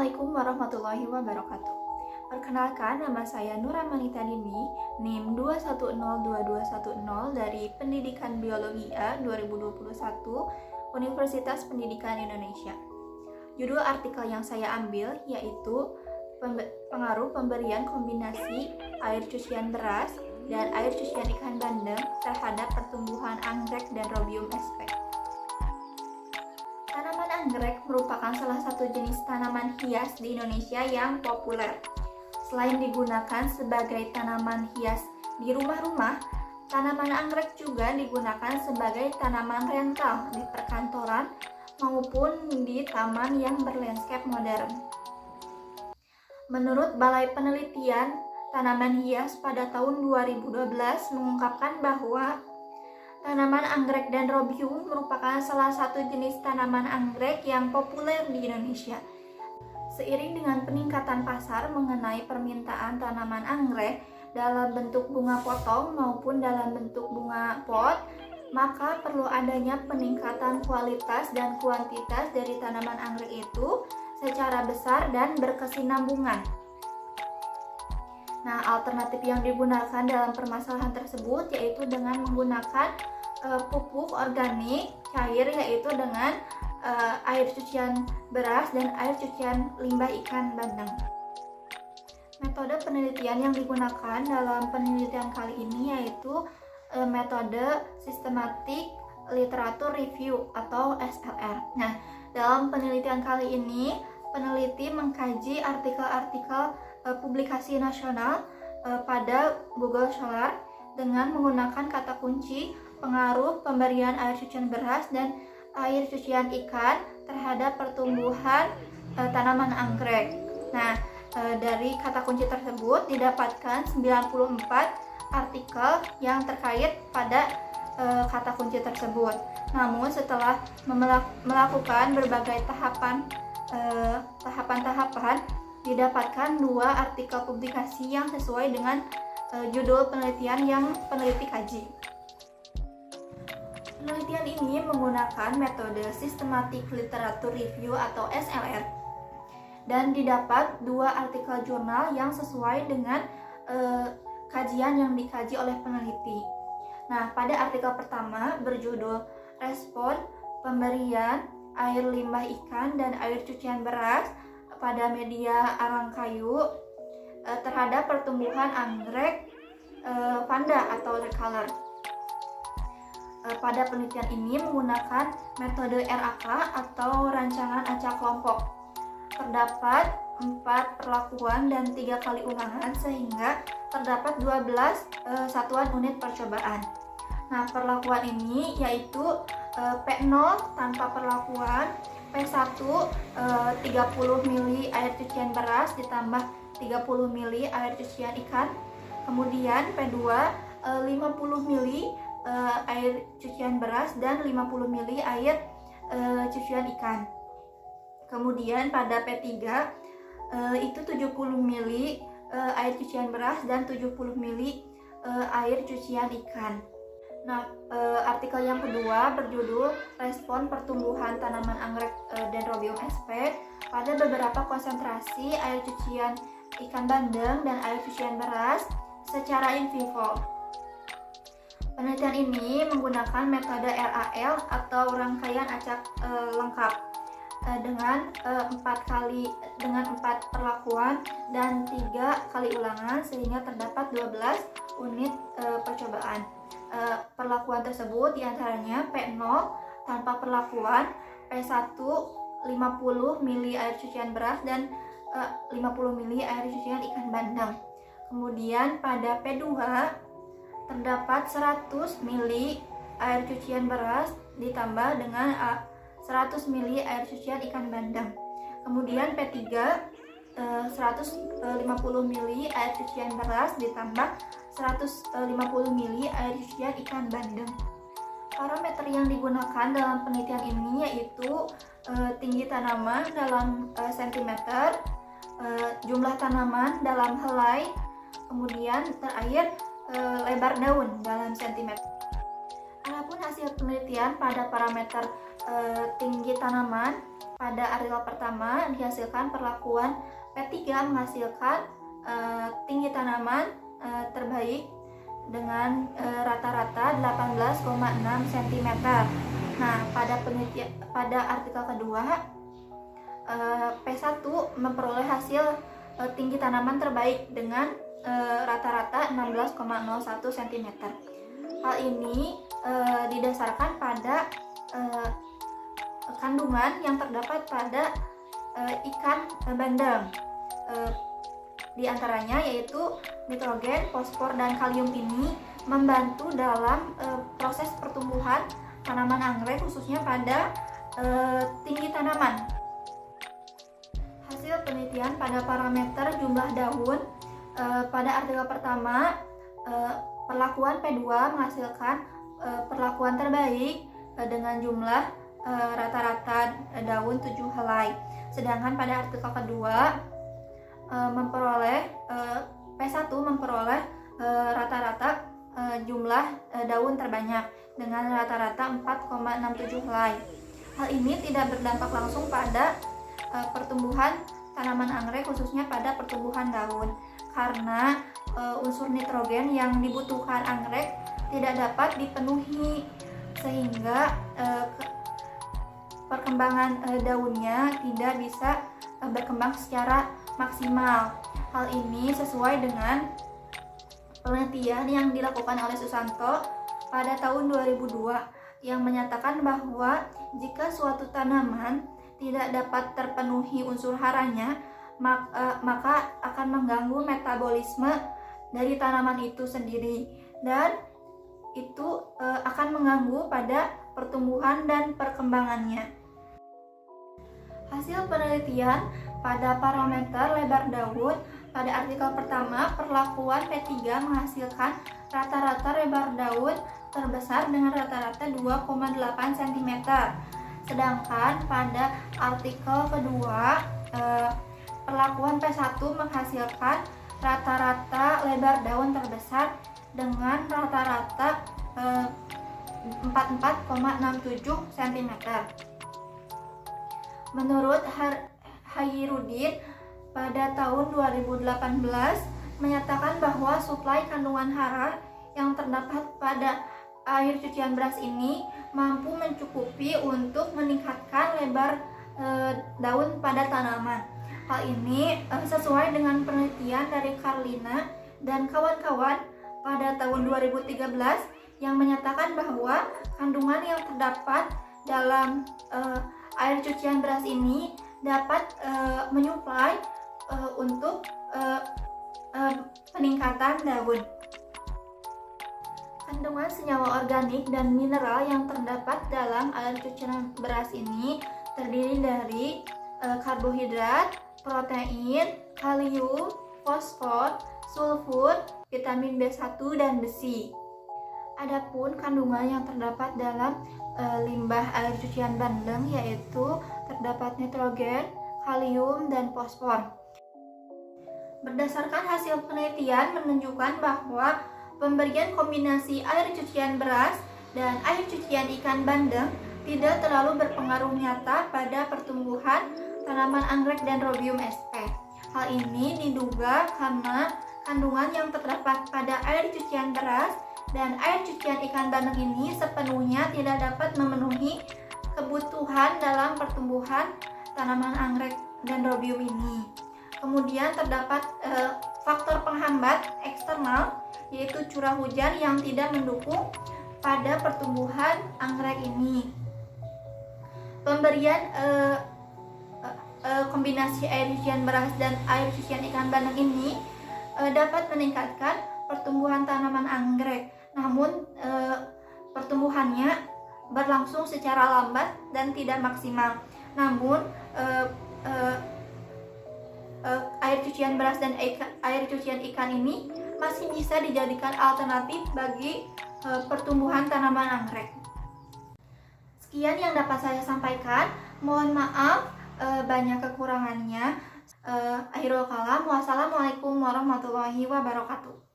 Assalamualaikum warahmatullahi wabarakatuh. Perkenalkan, nama saya Nura Manita Dini, NIM 2102210 dari Pendidikan Biologi A 2021 Universitas Pendidikan Indonesia. Judul artikel yang saya ambil yaitu pengaruh pemberian kombinasi air cucian beras dan air cucian ikan bandeng terhadap pertumbuhan anggrek dan Dendrobium sp. Tanaman anggrek merupakan salah satu jenis tanaman hias di Indonesia yang populer. Selain digunakan sebagai tanaman hias di rumah-rumah, tanaman anggrek juga digunakan sebagai tanaman rental di perkantoran maupun di taman yang berlandscape modern. Menurut Balai Penelitian Tanaman Hias pada tahun 2012 mengungkapkan bahwa tanaman anggrek Dendrobium merupakan salah satu jenis tanaman anggrek yang populer di Indonesia. Seiring dengan peningkatan pasar mengenai permintaan tanaman anggrek dalam bentuk bunga potong maupun dalam bentuk bunga pot, maka perlu adanya peningkatan kualitas dan kuantitas dari tanaman anggrek itu secara besar dan berkesinambungan. Nah, alternatif yang digunakan dalam permasalahan tersebut yaitu dengan menggunakan pupuk organik cair, yaitu dengan air cucian beras dan air cucian limbah ikan bandeng. Metode penelitian yang digunakan dalam penelitian kali ini yaitu metode Systematic Literature Review atau SLR. Nah, dalam penelitian kali ini peneliti mengkaji artikel-artikel publikasi nasional pada Google Scholar dengan menggunakan kata kunci pengaruh pemberian air cucian beras dan air cucian ikan terhadap pertumbuhan tanaman anggrek. Nah, dari kata kunci tersebut didapatkan 94 artikel yang terkait pada kata kunci tersebut. Namun setelah melakukan berbagai tahapan-tahapan, didapatkan 2 artikel publikasi yang sesuai dengan judul penelitian yang peneliti kaji. Penelitian ini menggunakan metode Systematic Literature Review atau SLR dan didapat 2 artikel jurnal yang sesuai dengan kajian yang dikaji oleh peneliti. Nah, pada artikel pertama berjudul Respon Pemberian Air Limbah Ikan dan Air Cucian Beras pada media arang kayu terhadap pertumbuhan anggrek vanda atau recolor. Pada penelitian ini menggunakan metode RAK atau rancangan acak kelompok. Terdapat 4 perlakuan dan 3 kali ulangan sehingga terdapat 12 satuan unit percobaan. Nah, perlakuan ini yaitu P0 tanpa perlakuan, P1 30 ml air cucian beras ditambah 30 ml air cucian ikan. Kemudian P2 50 ml air cucian beras dan 50 ml air cucian ikan. Kemudian pada P3 itu 70 ml air cucian beras dan 70 ml air cucian ikan. Nah, artikel yang kedua berjudul Respon Pertumbuhan Tanaman Anggrek Dendrobium sp pada beberapa konsentrasi air cucian ikan bandeng dan air cucian beras secara in vivo. Penelitian ini menggunakan metode RAL atau rangkaian acak lengkap dengan 4 perlakuan dan 3 kali ulangan sehingga terdapat 12 unit percobaan. Perlakuan tersebut diantaranya P0 tanpa perlakuan, P1 50 ml air cucian beras dan 50 ml air cucian ikan bandeng. Kemudian pada P2 terdapat 100 ml air cucian beras ditambah dengan 100 ml air cucian ikan bandeng. Kemudian P3 150 ml air cucian beras ditambah 150 ml air cucian ikan bandeng. Parameter yang digunakan dalam penelitian ini yaitu tinggi tanaman dalam sentimeter, jumlah tanaman dalam helai, kemudian terakhir lebar daun dalam sentimeter. Adapun hasil penelitian pada parameter tinggi tanaman, pada artikel pertama dihasilkan perlakuan P3 menghasilkan tinggi tanaman terbaik dengan rata-rata 18,6 cm. Nah, pada artikel kedua P1 memperoleh hasil tinggi tanaman terbaik dengan rata-rata 16,01 cm. Hal ini didasarkan pada kandungan yang terdapat pada ikan bandeng. Di antaranya yaitu nitrogen, fosfor, dan kalium ini membantu dalam proses pertumbuhan tanaman anggrek khususnya pada tinggi tanaman. Hasil penelitian pada parameter jumlah daun pada artikel pertama perlakuan P2 menghasilkan perlakuan terbaik dengan jumlah rata-rata daun 7 helai. Sedangkan pada artikel kedua P1 memperoleh rata-rata jumlah daun terbanyak dengan rata-rata 4,67 helai. Hal ini tidak berdampak langsung pada pertumbuhan tanaman anggrek khususnya pada pertumbuhan daun karena unsur nitrogen yang dibutuhkan anggrek tidak dapat dipenuhi sehingga perkembangan daunnya tidak bisa berkembang secara maksimal. Hal ini sesuai dengan penelitian yang dilakukan oleh Susanto pada tahun 2002 yang menyatakan bahwa jika suatu tanaman tidak dapat terpenuhi unsur haranya, maka akan mengganggu metabolisme dari tanaman itu sendiri dan itu akan mengganggu pada pertumbuhan dan perkembangannya. Hasil penelitian pada parameter lebar daun pada artikel pertama perlakuan P3 menghasilkan rata-rata lebar daun terbesar dengan rata-rata 2,8 cm. Sedangkan pada artikel kedua perlakuan P1 menghasilkan rata-rata lebar daun terbesar dengan rata-rata 44,67 cm. Menurut Hairudin pada tahun 2018 menyatakan bahwa suplai kandungan hara yang terdapat pada air cucian beras ini mampu mencukupi untuk meningkatkan lebar daun pada tanaman. Hal ini sesuai dengan penelitian dari Carlina dan kawan-kawan pada tahun 2013 yang menyatakan bahwa kandungan yang terdapat dalam air cucian beras ini dapat menyuplai untuk peningkatan daun. Kandungan senyawa organik dan mineral yang terdapat dalam air cucian beras ini terdiri dari karbohidrat, protein, kalium, fosfor, sulfur, vitamin B1 dan besi. Adapun kandungan yang terdapat dalam limbah air cucian bandeng yaitu terdapat nitrogen, kalium, dan fosfor. Berdasarkan hasil penelitian menunjukkan bahwa pemberian kombinasi air cucian beras dan air cucian ikan bandeng tidak terlalu berpengaruh nyata pada pertumbuhan tanaman anggrek dan Dendrobium sp. Hal ini diduga karena kandungan yang terdapat pada air cucian beras dan air cucian ikan bandeng ini sepenuhnya tidak dapat memenuhi kebutuhan dalam pertumbuhan tanaman anggrek dan Dendrobium ini. Kemudian terdapat faktor penghambat eksternal yaitu curah hujan yang tidak mendukung pada pertumbuhan anggrek ini. Pemberian kombinasi air cucian beras dan air cucian ikan bandeng ini dapat meningkatkan pertumbuhan tanaman anggrek. Namun pertumbuhannya berlangsung secara lambat dan tidak maksimal. Namun air cucian beras dan air cucian ikan ini masih bisa dijadikan alternatif bagi pertumbuhan tanaman anggrek. Sekian yang dapat saya sampaikan. Mohon maaf banyak kekurangannya. Akhirul kalam. Wassalamualaikum warahmatullahi wabarakatuh.